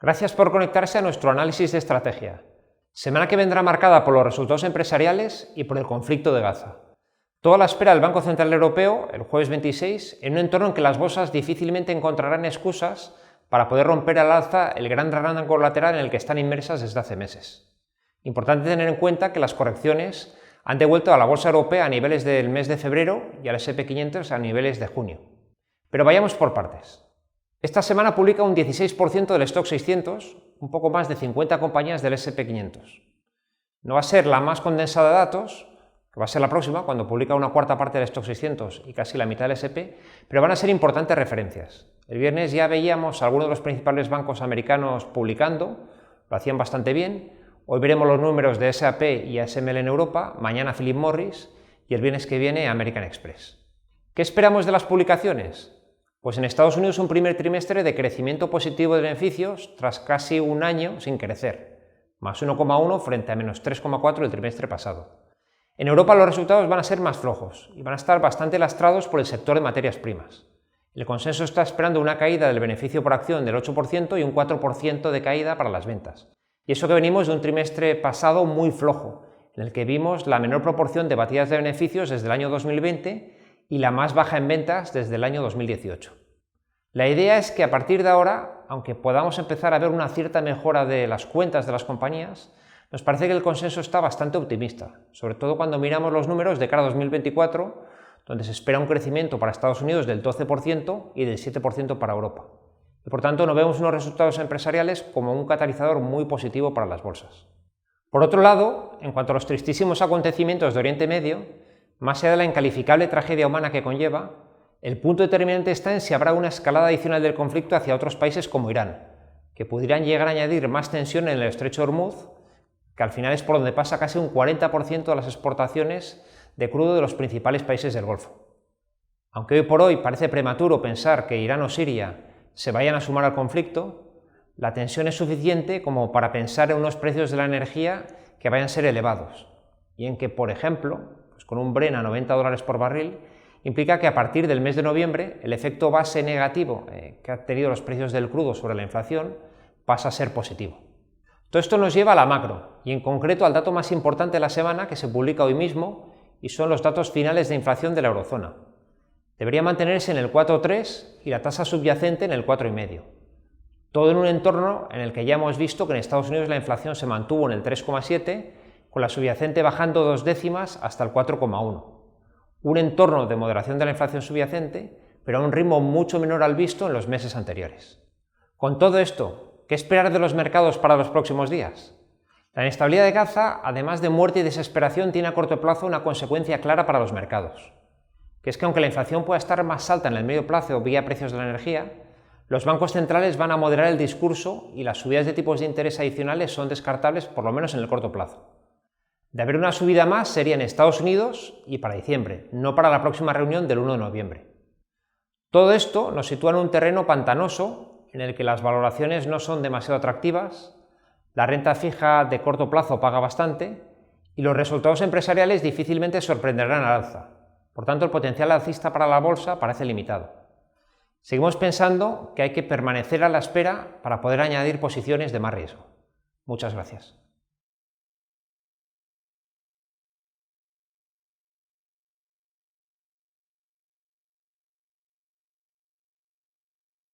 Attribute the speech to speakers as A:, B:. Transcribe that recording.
A: Gracias por conectarse a nuestro análisis de estrategia. Semana que vendrá marcada por los resultados empresariales y por el conflicto de Gaza. Toda la espera del Banco Central Europeo, el jueves 26, en un entorno en que las bolsas difícilmente encontrarán excusas para poder romper al alza el gran rango lateral en el que están inmersas desde hace meses. Importante tener en cuenta que las correcciones han devuelto a la bolsa europea a niveles del mes de febrero y al S&P 500 a niveles de junio. Pero vayamos por partes. Esta semana publica un 16% del Stoxx 600, un poco más de 50 compañías del S&P 500. No va a ser la más condensada de datos, que va a ser la próxima, cuando publica una cuarta parte del Stoxx 600 y casi la mitad del S&P, pero van a ser importantes referencias. El viernes ya veíamos a algunos de los principales bancos americanos publicando, lo hacían bastante bien. Hoy veremos los números de SAP y ASML en Europa, mañana Philip Morris y el viernes que viene American Express. ¿Qué esperamos de las publicaciones? Pues en Estados Unidos un primer trimestre de crecimiento positivo de beneficios tras casi un año sin crecer, más 1,1 frente a menos 3,4 el trimestre pasado. En Europa los resultados van a ser más flojos y van a estar bastante lastrados por el sector de materias primas. El consenso está esperando una caída del beneficio por acción del 8% y un 4% de caída para las ventas. Y eso que venimos de un trimestre pasado muy flojo, en el que vimos la menor proporción de batidas de beneficios desde el año 2020 y la más baja en ventas desde el año 2018. La idea es que a partir de ahora, aunque podamos empezar a ver una cierta mejora de las cuentas de las compañías, nos parece que el consenso está bastante optimista, sobre todo cuando miramos los números de cara a 2024, donde se espera un crecimiento para Estados Unidos del 12% y del 7% para Europa. Y por tanto no vemos unos resultados empresariales como un catalizador muy positivo para las bolsas. Por otro lado, en cuanto a los tristísimos acontecimientos de Oriente Medio, más allá de la incalificable tragedia humana que conlleva, el punto determinante está en si habrá una escalada adicional del conflicto hacia otros países como Irán, que pudieran llegar a añadir más tensión en el estrecho de Hormuz, que al final es por donde pasa casi un 40% de las exportaciones de crudo de los principales países del Golfo. Aunque hoy por hoy parece prematuro pensar que Irán o Siria se vayan a sumar al conflicto, la tensión es suficiente como para pensar en unos precios de la energía que vayan a ser elevados, y en que, por ejemplo, con un Brent a $90 por barril, implica que a partir del mes de noviembre el efecto base negativo que han tenido los precios del crudo sobre la inflación pasa a ser positivo. Todo esto nos lleva a la macro, y en concreto al dato más importante de la semana que se publica hoy mismo, y son los datos finales de inflación de la eurozona. Debería mantenerse en el 4,3 y la tasa subyacente en el 4,5. Todo en un entorno en el que ya hemos visto que en Estados Unidos la inflación se mantuvo en el 3,7, con la subyacente bajando 2 décimas hasta el 4,1. Un entorno de moderación de la inflación subyacente, pero a un ritmo mucho menor al visto en los meses anteriores. Con todo esto, ¿qué esperar de los mercados para los próximos días? La inestabilidad de Gaza, además de muerte y desesperación, tiene a corto plazo una consecuencia clara para los mercados, que es que aunque la inflación pueda estar más alta en el medio plazo vía precios de la energía, los bancos centrales van a moderar el discurso y las subidas de tipos de interés adicionales son descartables por lo menos en el corto plazo. De haber una subida más sería en Estados Unidos y para diciembre, no para la próxima reunión del 1 de noviembre. Todo esto nos sitúa en un terreno pantanoso en el que las valoraciones no son demasiado atractivas, la renta fija de corto plazo paga bastante y los resultados empresariales difícilmente sorprenderán al alza. Por tanto, el potencial alcista para la bolsa parece limitado. Seguimos pensando que hay que permanecer a la espera para poder añadir posiciones de más riesgo. Muchas gracias.